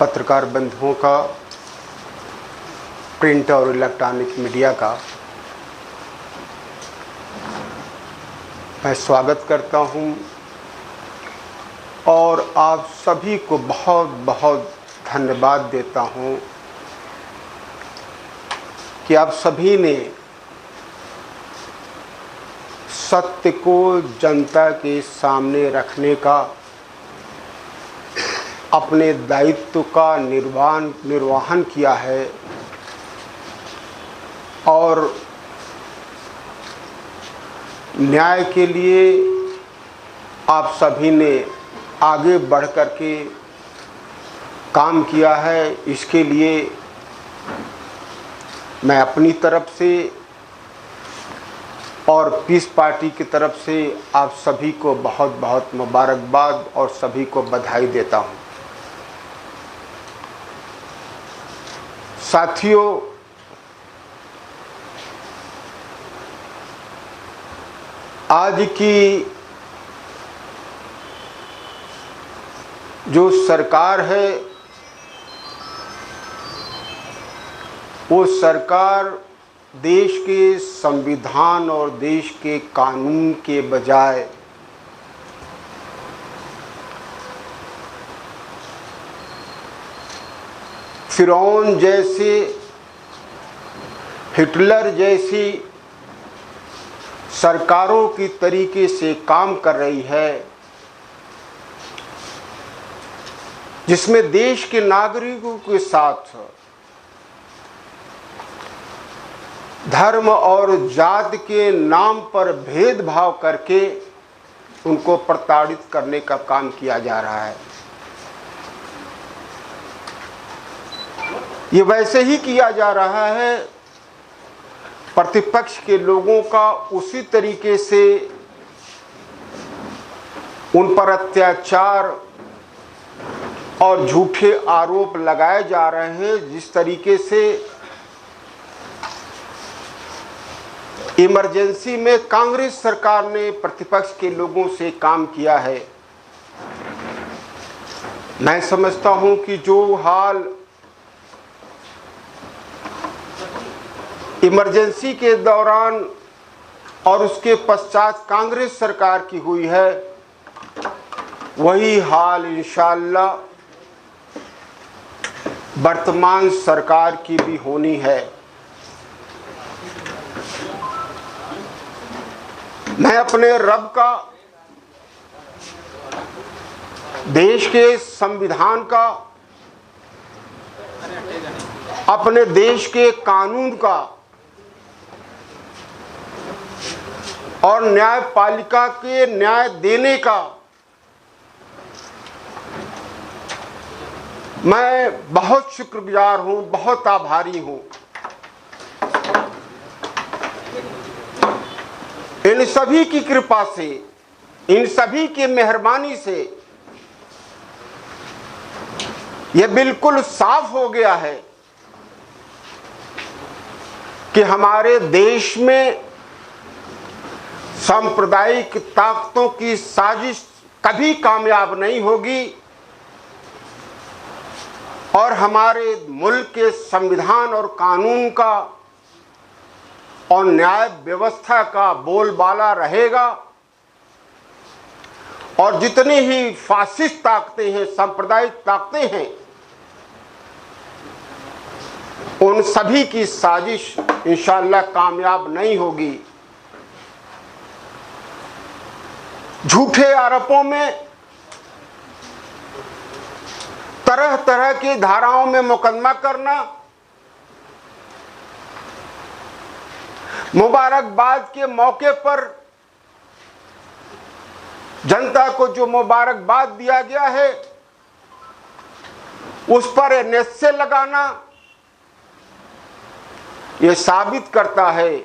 पत्रकार बंधुओं का, प्रिंट और इलेक्ट्रॉनिक मीडिया का मैं स्वागत करता हूं और आप सभी को बहुत बहुत धन्यवाद देता हूं कि आप सभी ने सत्य को जनता के सामने रखने का, अपने दायित्व का निर्वहन किया है और न्याय के लिए आप सभी ने आगे बढ़ कर के काम किया है। इसके लिए मैं अपनी तरफ से और पीस पार्टी की तरफ से आप सभी को बहुत बहुत मुबारकबाद और सभी को बधाई देता हूं। साथियों, आज की जो सरकार है वो सरकार देश के संविधान और देश के कानून के बजाय फिरौन जैसे, हिटलर जैसी सरकारों की तरीके से काम कर रही है, जिसमें देश के नागरिकों के साथ धर्म और जाति के नाम पर भेदभाव करके उनको प्रताड़ित करने का काम किया जा रहा है। ये वैसे ही किया जा रहा है प्रतिपक्ष के लोगों का, उसी तरीके से उन पर अत्याचार और झूठे आरोप लगाए जा रहे हैं। जिस तरीके से इमरजेंसी में कांग्रेस सरकार ने प्रतिपक्ष के लोगों से काम किया है, मैं समझता हूं कि जो हाल इमरजेंसी के दौरान और उसके पश्चात कांग्रेस सरकार की हुई है, वही हाल इंशाअल्लाह वर्तमान सरकार की भी होनी है। मैं अपने रब का, देश के संविधान का, अपने देश के कानून का और न्यायपालिका के न्याय देने का मैं बहुत शुक्रगुजार हूं, बहुत आभारी हूं। इन सभी की कृपा से, इन सभी की मेहरबानी से यह बिल्कुल साफ हो गया है कि हमारे देश में सांप्रदायिक ताकतों की साजिश कभी कामयाब नहीं होगी और हमारे मुल्क के संविधान और कानून का और न्याय व्यवस्था का बोलबाला रहेगा और जितनी ही फासिस्ट ताकतें हैं, सांप्रदायिक ताकतें हैं, उन सभी की साजिश इंशाअल्लाह कामयाब नहीं होगी। झूठे आरोपों में, तरह तरह की धाराओं में मुकदमा करना, मुबारकबाद के मौके पर जनता को जो मुबारकबाद दिया गया है उस पर एनएसए लगाना, यह साबित करता है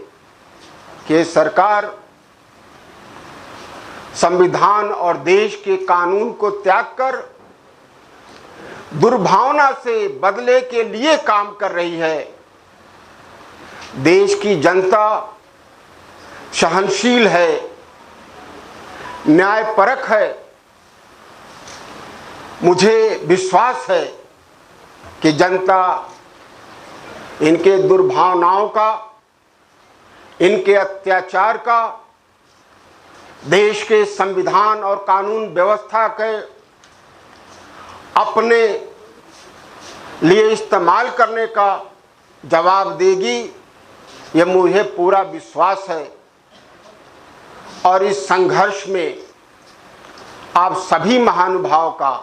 कि सरकार संविधान और देश के कानून को त्याग कर दुर्भावना से बदले के लिए काम कर रही है। देश की जनता सहनशील है, न्यायपरक है। मुझे विश्वास है कि जनता इनके दुर्भावनाओं का, इनके अत्याचार का, देश के संविधान और कानून व्यवस्था के अपने लिए इस्तेमाल करने का जवाब देगी, ये मुझे पूरा विश्वास है। और इस संघर्ष में आप सभी महानुभाव का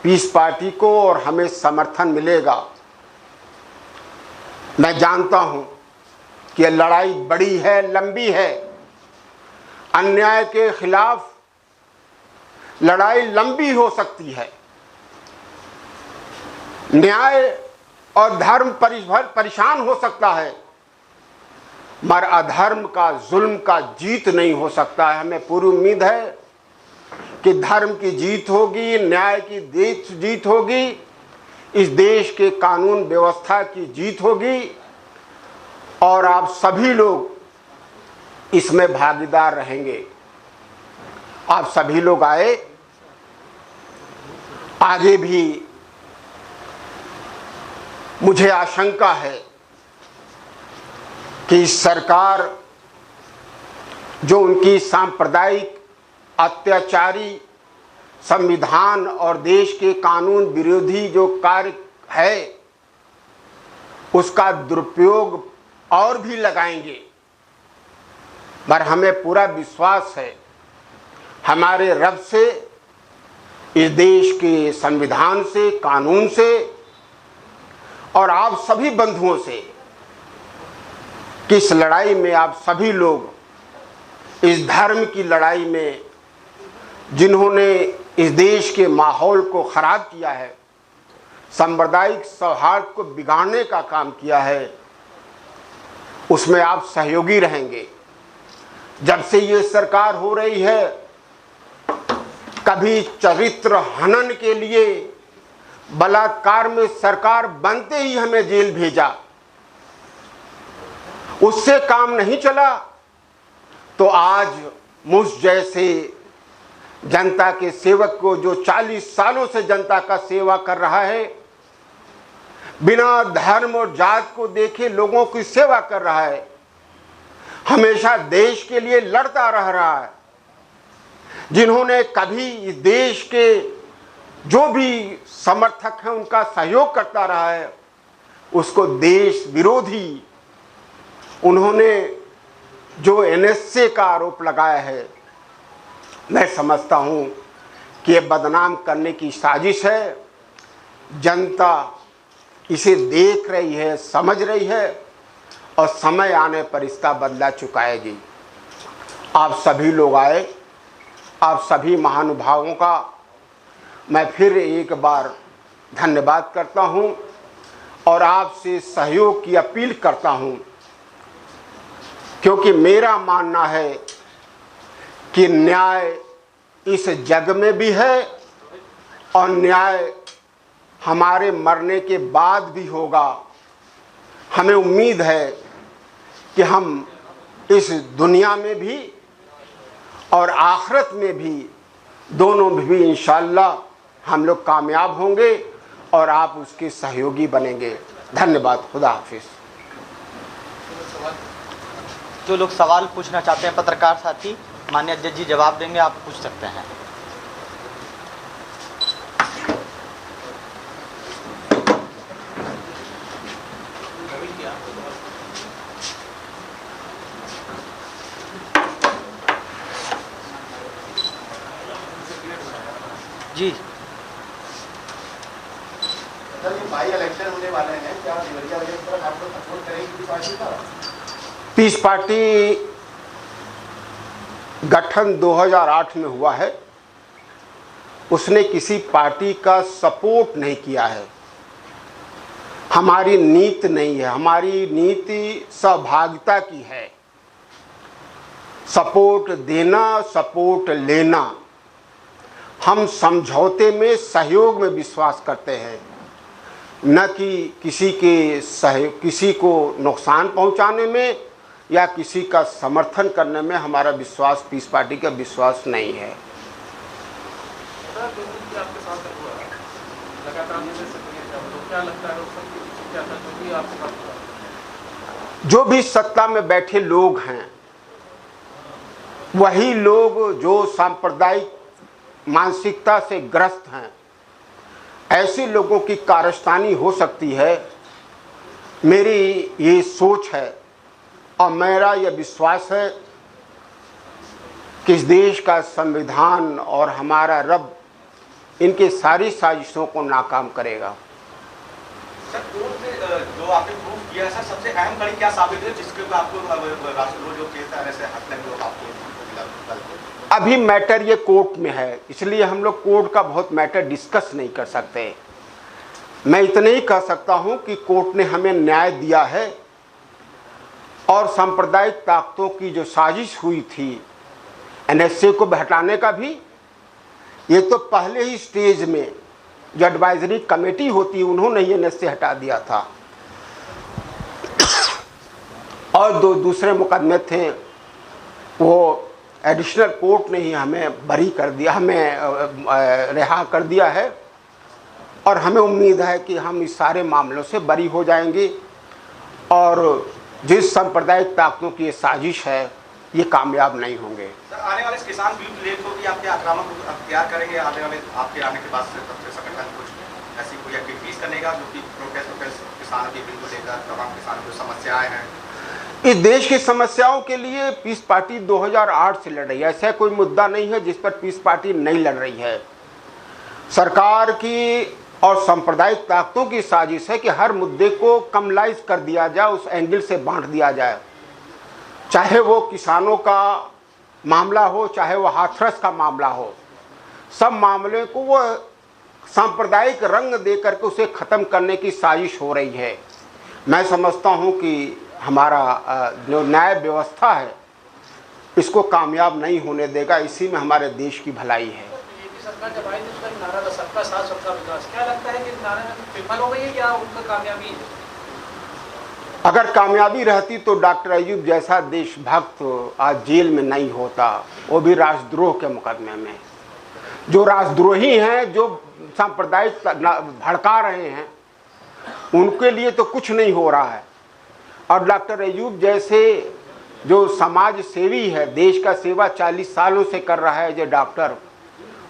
पीस पार्टी को और हमें समर्थन मिलेगा। मैं जानता हूं कि यह लड़ाई बड़ी है, लंबी है। अन्याय के खिलाफ लड़ाई लंबी हो सकती है। न्याय और धर्म परेशान हो सकता है, मगर अधर्म का, जुल्म का जीत नहीं हो सकता है। हमें पूरी उम्मीद है कि धर्म की जीत होगी, न्याय की जीत होगी, इस देश के कानून व्यवस्था की जीत होगी और आप सभी लोग इसमें भागीदार रहेंगे। आप सभी लोग आए, आगे भी मुझे आशंका है कि सरकार जो उनकी सांप्रदायिक, अत्याचारी, संविधान और देश के कानून विरोधी जो कार्य है, उसका दुरुपयोग और भी लगाएंगे। पर हमें पूरा विश्वास है हमारे रब से, इस देश के संविधान से, कानून से और आप सभी बंधुओं से कि इस लड़ाई में आप सभी लोग, इस धर्म की लड़ाई में जिन्होंने इस देश के माहौल को खराब किया है, सांप्रदायिक सौहार्द को बिगाड़ने का काम किया है, उसमें आप सहयोगी रहेंगे। जब से ये सरकार हो रही है, कभी चरित्र हनन के लिए बलात्कार में सरकार बनते ही हमें जेल भेजा, उससे काम नहीं चला तो आज मुझ जैसे जनता के सेवक को, जो 40 सालों से जनता का सेवा कर रहा है, बिना धर्म और जात को देखे लोगों की सेवा कर रहा है, हमेशा देश के लिए लड़ता रह रहा है, जिन्होंने कभी इस देश के जो भी समर्थक हैं उनका सहयोग करता रहा है, उसको देश विरोधी उन्होंने जो एनएसए का आरोप लगाया है, मैं समझता हूं कि ये बदनाम करने की साजिश है। जनता इसे देख रही है, समझ रही है और समय आने पर इसका बदला चुकाएगी। आप सभी लोग आए, आप सभी महानुभावों का मैं फिर एक बार धन्यवाद करता हूं और आपसे सहयोग की अपील करता हूं, क्योंकि मेरा मानना है कि न्याय इस जग में भी है और न्याय हमारे मरने के बाद भी होगा। हमें उम्मीद है कि हम इस दुनिया में भी और आखिरत में भी, दोनों में भी इंशाअल्लाह हम लोग कामयाब होंगे और आप उसके सहयोगी बनेंगे। धन्यवाद। खुदा हाफिज। जो लोग सवाल पूछना चाहते हैं, पत्रकार साथी, माननीय जज जी जवाब देंगे, आप पूछ सकते हैं। जी सर, ये बाई इलेक्शन होने वाले हैं, क्या देवरिया वाले तरफ आप लोग सपोर्ट करेंगे पार्टी का? पीस पार्टी गठन 2008 में हुआ है। उसने किसी पार्टी का सपोर्ट नहीं किया है। हमारी नीति नहीं है, हमारी नीति सहभागिता की है। सपोर्ट देना, सपोर्ट लेना, हम समझौते में, सहयोग में विश्वास करते हैं, न कि किसी को नुकसान पहुंचाने में या किसी का समर्थन करने में हमारा विश्वास, पीस पार्टी का विश्वास नहीं है। है, तो क्या लगता है डॉक्टर साहब क्या था जो भी आपको पता? जो भी सत्ता में बैठे लोग हैं वही लोग जो सांप्रदायिक मानसिकता से ग्रस्त हैं, ऐसे लोगों की कारस्तानी हो सकती है। मेरी ये सोच है और मेरा यह विश्वास है कि इस देश का संविधान और हमारा रब इनके सारी साजिशों को नाकाम करेगा। सर कोर्ट में जो आपने प्रूफ किया सर, सबसे अहम कड़ी क्या साबित है जिसके ऊपर आपको राष्ट्रद्रोह जो केस है ऐसे हटने में आपको मिला? अभी मैटर ये कोर्ट में है, इसलिए हम लोग कोर्ट का बहुत मैटर डिस्कस नहीं कर सकते। मैं इतने ही कह सकता हूं कि कोर्ट ने हमें न्याय दिया है और सांप्रदायिक ताकतों की जो साजिश हुई थी एनएसए को हटाने का भी, ये तो पहले ही स्टेज में जो एडवाइजरी कमेटी होती है उन्होंने ही एनएसए हटा दिया था। और दो दूसरे मुकदमे थे वो एडिशनल कोर्ट ने ही हमें बरी कर दिया, हमें रिहा कर दिया है और हमें उम्मीद है कि हम इस सारे मामलों से बरी हो जाएंगे और जिस सांप्रदायिक ताकतों की ये साजिश है ये कामयाब नहीं होंगे। सर आने वाले किसान बिल लेट होगी, आप क्या आक्रामक अख्तियार करेंगे आने वाले आपके आने के बाद से संगठन कुछ ऐसी कोई एक्टिविटीज करनेगा जो कि प्रोटेस्ट किसानों के बिल को लेकर तमाम किसानों को समस्याएं हैं? इस देश की समस्याओं के लिए पीस पार्टी 2008 से लड़ रही है। ऐसा कोई मुद्दा नहीं है जिस पर पीस पार्टी नहीं लड़ रही है। सरकार की और सांप्रदायिक ताकतों की साजिश है कि हर मुद्दे को कमलाइज कर दिया जाए, उस एंगल से बांट दिया जाए, चाहे वो किसानों का मामला हो चाहे वो हाथरस का मामला हो। सब मामले को वो सांप्रदायिक रंग दे करके उसे ख़त्म करने की साजिश हो रही है। मैं समझता हूँ कि हमारा जो न्याय व्यवस्था है इसको कामयाब नहीं होने देगा, इसी में हमारे देश की भलाई है। बीजेपी सरकार जब आई थी उसका नारा था सबका साथ सबका विकास, क्या लगता है कि नारे में विफल हो गई है या उनका कामयाबी है? अगर कामयाबी रहती तो डॉक्टर अयूब जैसा देशभक्त आज जेल में नहीं होता, वो भी राष्ट्रद्रोह के मुकदमे में। जो राष्ट्रद्रोही हैं, जो सांप्रदायिक भड़का रहे हैं, उनके लिए तो कुछ नहीं हो रहा है। और डॉक्टर अयूब जैसे जो समाज सेवी है, देश का सेवा 40 सालों से कर रहा है जो डॉक्टर,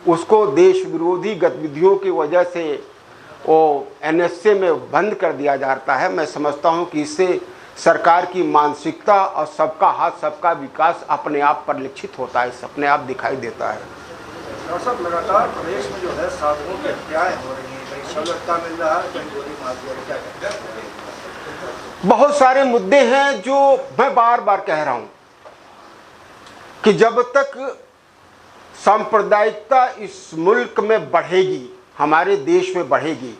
उसको देश विरोधी गतिविधियों की वजह से वो एनएसए में बंद कर दिया जाता है। मैं समझता हूं कि इससे सरकार की मानसिकता और सबका हाथ सबका विकास अपने आप परिलक्षित होता है, अपने आप दिखाई देता है। डॉक्टर साहब लगातार प्रदेश में जो है साधुओं की हत्याएं हो रही हैं, कहीं सलगता मिल रहा है, कहीं गोली मार दिया, क्या कहते हैं? बहुत सारे मुद्दे हैं जो मैं बार बार कह रहा हूं कि जब तक सांप्रदायिकता इस मुल्क में बढ़ेगी, हमारे देश में बढ़ेगी,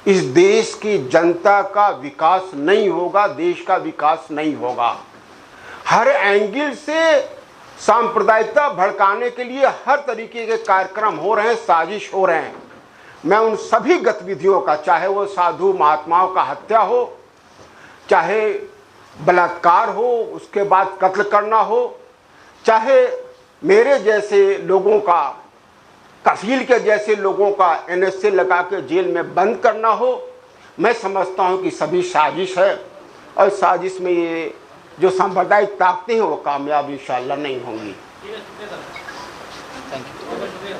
इस देश की जनता का विकास नहीं होगा, देश का विकास नहीं होगा। हर एंगल से सांप्रदायिकता भड़काने के लिए हर तरीके के कार्यक्रम हो रहे हैं, साजिश हो रहे हैं। मैं उन सभी गतिविधियों का, चाहे वो साधु महात्माओं का हत्या हो, चाहे बलात्कार हो, उसके बाद कत्ल करना हो, चाहे मेरे जैसे लोगों का, कफील के जैसे लोगों का एनएसए लगा के जेल में बंद करना हो, मैं समझता हूं कि सभी साजिश है और साजिश में ये जो सांप्रदायिक ताकतें हैं वो कामयाब इंशाअल्लाह नहीं होंगी। Thank you.